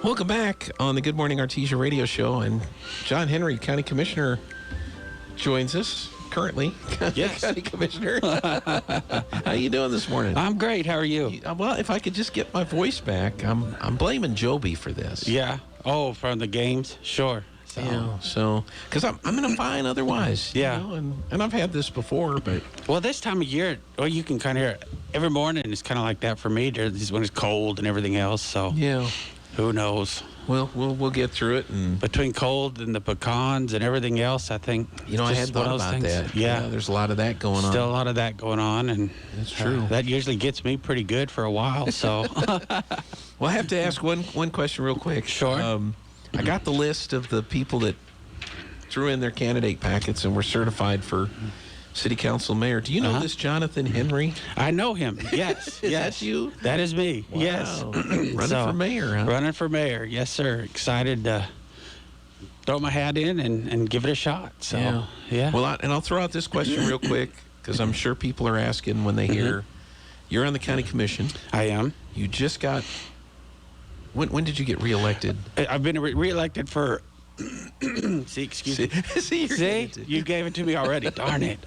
Welcome back on the Good Morning Artesia radio show. And John Henry, County Commissioner, joins us currently. Yes. County Commissioner. How you doing this morning? I'm great. How are you? Well, if I could just get my voice back. I'm blaming Joby for this. Yeah. Oh, from the games? Sure. So because I'm going to find otherwise. Yeah. You know, and I've had this before, but. Well, this time of year, you can kind of hear it. Every morning it's kind of like that for me. This when it's cold and everything else. So. Yeah. Who knows? Well, we'll get through it. And between cold and the pecans and everything else, I think. I hadn't thought about that. Yeah. There's a lot of that going on. Still a lot of that going on, and that's true. That usually gets me pretty good for a while. So. Well, I have to ask one question real quick. Sure. I got the list of the people that threw in their candidate packets and were certified for city council mayor. Do you know this Jonathan Henry? I know him. Yes. Is yes. that you? That is me. Wow. Yes. Running for mayor, huh? Running for mayor. Yes, sir. Excited to throw my hat in and give it a shot. So, yeah. Well, I'll throw out this question real quick because I'm sure people are asking when they hear you're on the county commission. I am. You just got. When did you get reelected? I've been reelected for. Excuse me. See, you gave it to me already. Darn it.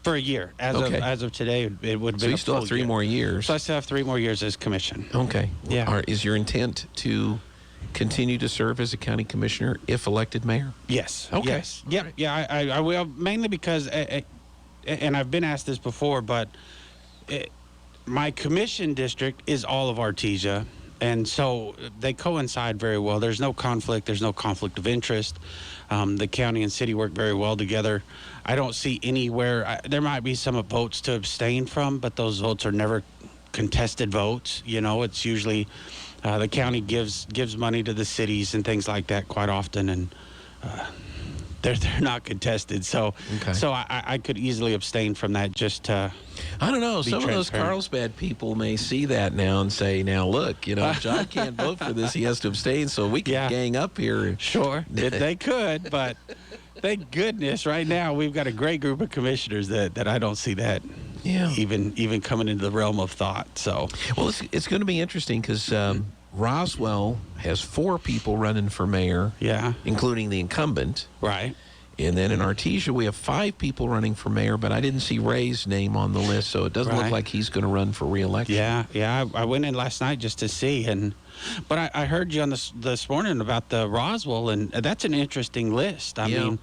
For a year. As of today, it would have been. So you still have 3 more years. So I still have 3 more years as commission. Okay. Yeah. Is your intent to continue to serve as a county commissioner if elected mayor? Yes. Okay. Yes. Yep. Yeah. I will, mainly because, and I've been asked this before, but my commission district is all of Artesia. And so they coincide very well. There's no conflict. There's no conflict of interest. The county and city work very well together. I don't see anywhere. There might be some votes to abstain from, but those votes are never contested votes. It's usually the county gives money to the cities and things like that quite often, and they're not contested. So I could easily abstain from that just to. I don't know. Some of those Carlsbad people may see that now and say, now, look, if John can't vote for this, he has to abstain, so we can gang up here. Sure. They could, but thank goodness right now we've got a great group of commissioners that I don't see that even coming into the realm of thought. So. Well, it's going to be interesting because Roswell has 4 people running for mayor, including the incumbent. Right. And then in Artesia, we have 5 people running for mayor, but I didn't see Ray's name on the list, so it doesn't look like he's going to run for re-election. Yeah. I went in last night just to see, but I heard you on this morning about the Roswell, and that's an interesting list. I mean,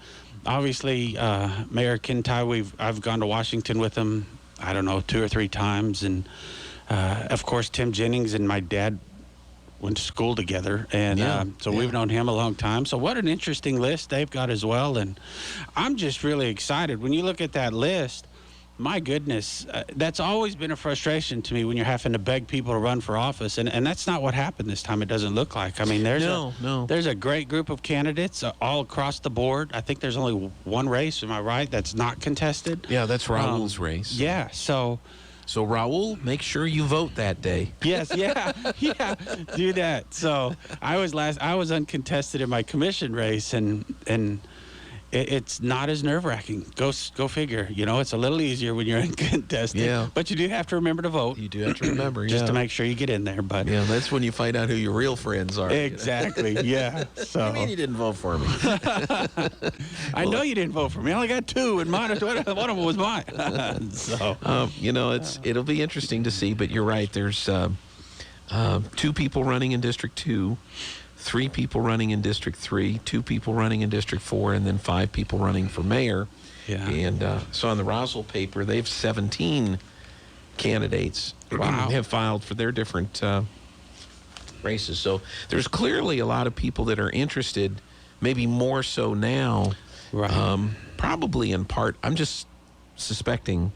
obviously, Mayor Kintai, I've gone to Washington with him, I don't know, 2 or 3 times, and of course, Tim Jennings and my dad went to school together, and so we've known him a long time. So what an interesting list they've got as well, and I'm just really excited. When you look at that list, my goodness, that's always been a frustration to me when you're having to beg people to run for office, and that's not what happened this time. It doesn't look like. I mean, there's a great group of candidates all across the board. I think there's only one race, am I right, that's not contested? Yeah, that's Raul's race. Yeah, So Raul, make sure you vote that day. Yes, do that. So I was uncontested in my commission race, and it's not as nerve-wracking. Go figure. It's a little easier when you're uncontested. Yeah. But you do have to remember to vote. You do have to remember, just to make sure you get in there. But that's when you find out who your real friends are. Exactly. Yeah. So. What do you mean you didn't vote for me? I know you didn't vote for me. I only got 2, and one of them was mine. So. It'll be interesting to see. But you're right. There's 2 people running in District 2. 3 people running in District 3, 2 people running in District 4, and then 5 people running for mayor. Yeah. And so on the Roswell paper, they have 17 candidates have filed for their different races. So there's clearly a lot of people that are interested, maybe more so now. Right. Probably in part, I'm just suspecting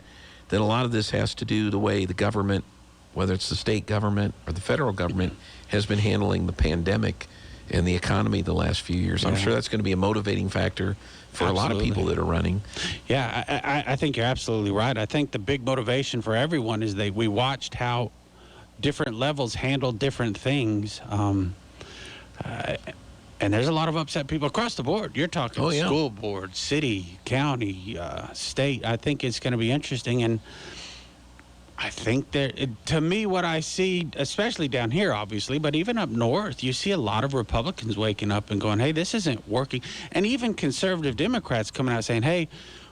that a lot of this has to do the way the government, whether it's the state government or the federal government, has been handling the pandemic and the economy the last few years. I'm sure that's going to be a motivating factor for a lot of people that are running. Yeah, I think you're absolutely right. I think the big motivation for everyone is we watched how different levels handled different things. And there's a lot of upset people across the board. You're talking school board, city, county, state. I think it's going to be interesting. And I think to me, what I see, especially down here, obviously, but even up north, you see a lot of Republicans waking up and going, hey, this isn't working. And even conservative Democrats coming out saying, hey,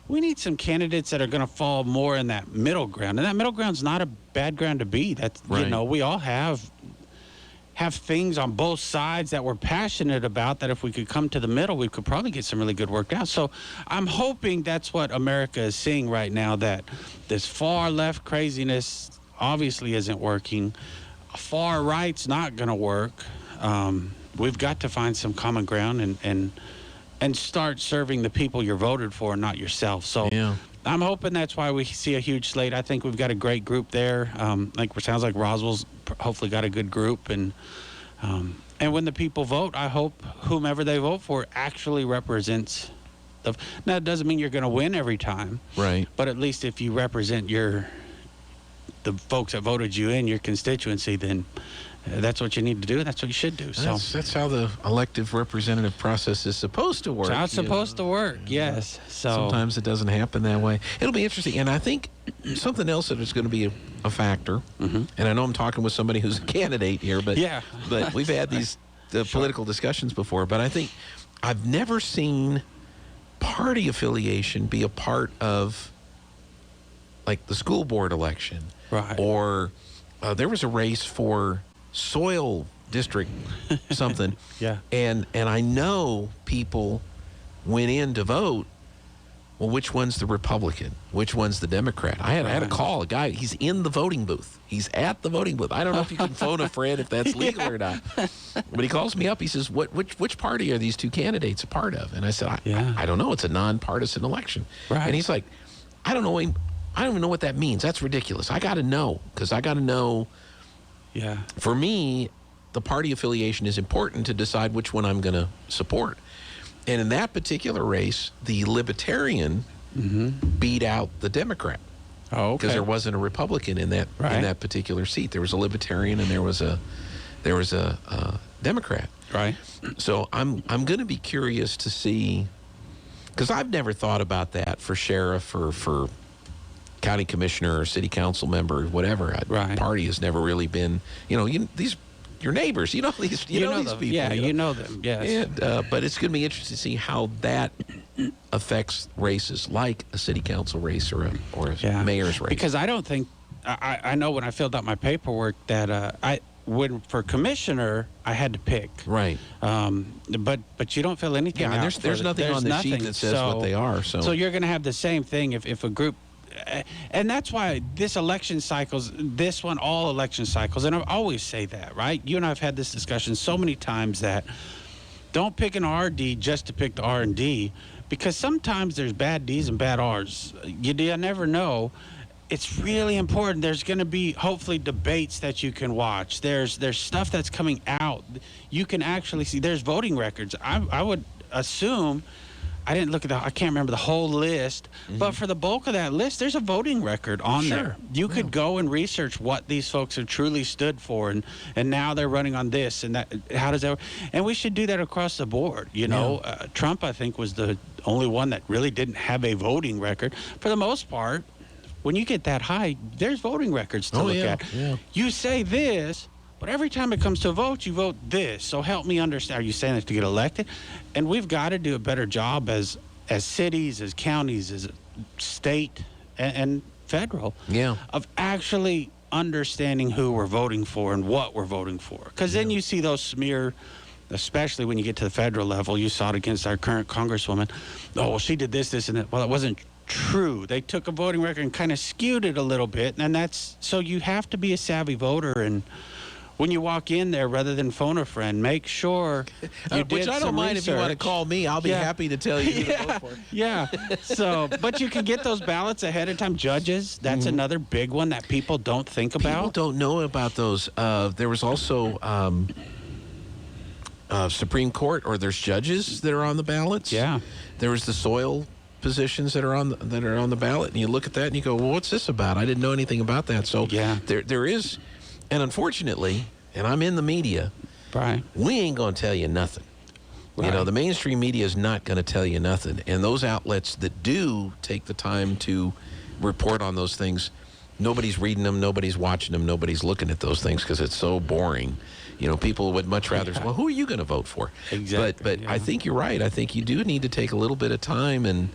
we need some candidates that are going to fall more in that middle ground. And that middle ground's not a bad ground to be. That's, right. We all have things on both sides that we're passionate about, that if we could come to the middle, we could probably get some really good work out. So I'm hoping that's what America is seeing right now, that this far left craziness obviously isn't working. Far right's not going to work. We've got to find some common ground and start serving the people you're voted for, not yourself. So yeah. I'm hoping that's why we see a huge slate. I think we've got a great group there. It sounds like Roswell's hopefully got a good group. And when the people vote, I hope whomever they vote for actually represents. Now, it doesn't mean you're going to win every time. Right. But at least if you represent the folks that voted you in, your constituency, then that's what you need to do. That's what you should do. So that's how the elective representative process is supposed to work. That's how it's supposed to work. Yes. So sometimes it doesn't happen that way. It'll be interesting, and I think something else that is going to be a factor. Mm-hmm. And I know I'm talking with somebody who's a candidate here, but yeah. but we've had these political discussions before. But I think I've never seen party affiliation be a part of like the school board election, right? Or there was a race for soil district something. Yeah. And I know people went in to vote. Well, which one's the Republican? Which one's the Democrat? I had a call. A guy, he's in the voting booth. He's at the voting booth. I don't know if you can phone a friend if that's legal or not. But he calls me up. He says, which party are these two candidates a part of? And I said, I don't know. It's a nonpartisan election. Right. And he's like, I don't even know what that means. That's ridiculous. I got to know, because I got to know. Yeah. For me, the party affiliation is important to decide which one I'm going to support. And in that particular race, the Libertarian beat out the Democrat. Oh, okay. Because there wasn't a Republican in that particular seat. There was a Libertarian and there was a Democrat. Right. So I'm going to be curious to see, because I've never thought about that for sheriff or for county commissioner or city council member, whatever. Right. Party has never really been, these your neighbors, these these people. Yeah, you know them. Yes. And, but it's going to be interesting to see how that affects races like a city council race or a mayor's race. Because I don't think I know when I filled out my paperwork that for commissioner I had to pick. Right. But you don't fill anything out. Yeah, and there's nothing on the sheet that says what they are. So you're going to have the same thing if a group. And that's why this election cycles, all election cycles, and I always say that, right? You and I have had this discussion so many times that don't pick an RD just to pick the R&D, because sometimes there's bad Ds and bad Rs. You never know. It's really important. There's going to be hopefully debates that you can watch. There's stuff that's coming out. You can actually see. There's voting records. I would assume. I didn't look at I can't remember the whole list, but for the bulk of that list, there's a voting record on there. You could go and research what these folks have truly stood for, and now they're running on this and that. How does that work? And we should do that across the board. Trump, I think, was the only one that really didn't have a voting record. For the most part, when you get that high, there's voting records to look at. Yeah. You say this, but every time it comes to a vote, you vote this. So help me understand. Are you saying that to get elected? And we've got to do a better job as cities, as counties, as state, and federal of actually understanding who we're voting for and what we're voting for. Because then you see those smear, especially when you get to the federal level. You saw it against our current congresswoman. Oh, well, she did this, and that. Well, it wasn't true. They took a voting record and kind of skewed it a little bit. And so you have to be a savvy voter, and when you walk in there, rather than phone a friend, make sure you did which I don't mind research. if you want to call me. I'll be happy to tell you who to vote for. Yeah. So, but you can get those ballots ahead of time. Judges, that's another big one that people don't think about. People don't know about those. There was also Supreme Court, or there's judges that are on the ballots. Yeah. There was the soil positions that are on the ballot, and you look at that and you go, well, what's this about? I didn't know anything about that. So there is. And unfortunately, and I'm in the media, right, we ain't going to tell you nothing. Right. The mainstream media is not going to tell you nothing. And those outlets that do take the time to report on those things, nobody's reading them, nobody's watching them, nobody's looking at those things because it's so boring. People would much rather say, well, who are you going to vote for? Exactly. But I think you're right. I think you do need to take a little bit of time, and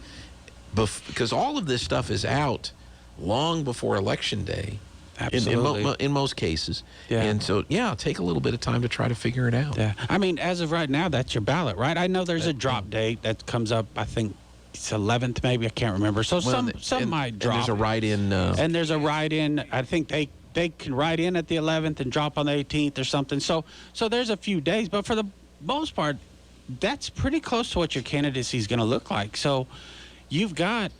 because all of this stuff is out long before Election Day. Absolutely. In most cases. Yeah. And so, take a little bit of time to try to figure it out. Yeah. I mean, as of right now, that's your ballot, right? I know there's a drop date that comes up, I think it's 11th, maybe. I can't remember. So some might drop. And there's a write-in. And there's a write-in. I think they can write in at the 11th and drop on the 18th or something. So there's a few days. But for the most part, that's pretty close to what your candidacy is going to look like. So you've got,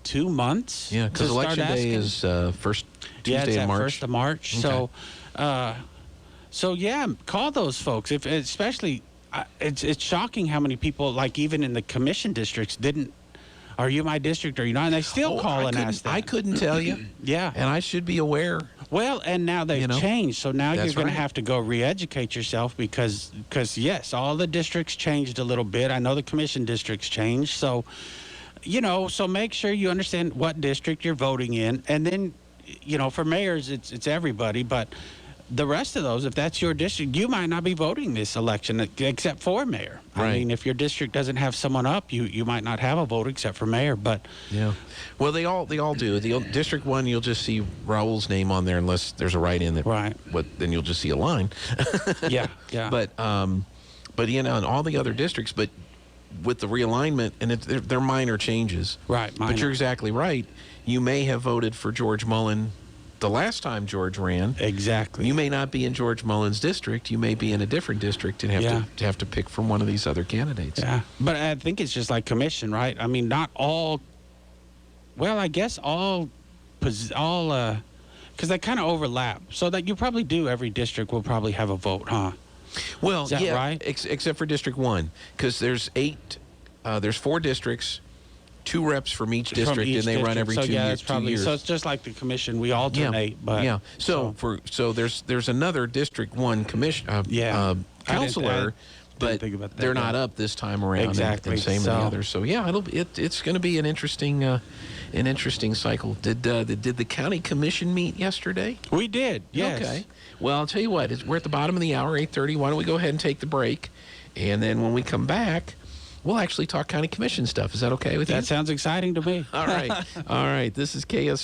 2 months? Yeah, because Election Day is first Tuesday of March. First of March. Okay. So call those folks. Especially, it's shocking how many people, like even in the commission districts, didn't. Are you my district? Are you not? And they still call and ask that. I couldn't tell you. Yeah. And I should be aware. Well, and now they've changed. So now you're going to right. have to go re-educate yourself because yes, all the districts changed a little bit. I know the commission districts changed. So, so make sure you understand what district you're voting in. And then, for mayors, it's everybody. But the rest of those, if that's your district, you might not be voting this election except for mayor. Right. I mean, if your district doesn't have someone up, you might not have a vote except for mayor. But yeah, well, they all do. The District 1, you'll just see Raul's name on there unless there's a write-in that. Right. Then you'll just see a line. Yeah. But in all the other districts, but with the realignment, and they're minor changes. Right. But you're exactly right. You may have voted for George Mullen the last time George ran. Exactly. You may not be in George Mullen's district. You may be in a different district and have to pick from one of these other candidates. Yeah, but I think it's just like commission, right? I mean, not all. Well, I guess all, because they kind of overlap. So that you probably do. Every district will probably have a vote, huh? Well, is that right? Except for District 1, because there's 4 districts. 2 reps from each district, and they run every 2 years. So it's just like the commission. We alternate. Yeah. So there's another District 1 commission counselor, but they're not up this time around. Exactly. And same with the others. So it's going to be an interesting cycle. Did the county commission meet yesterday? We did. Yes. Okay. Well, I'll tell you what. We're at the bottom of the hour, 8:30. Why don't we go ahead and take the break, and then when we come back, we'll actually talk county commission stuff. Is that okay with you? That sounds exciting to me. All right. All right. This is KSV.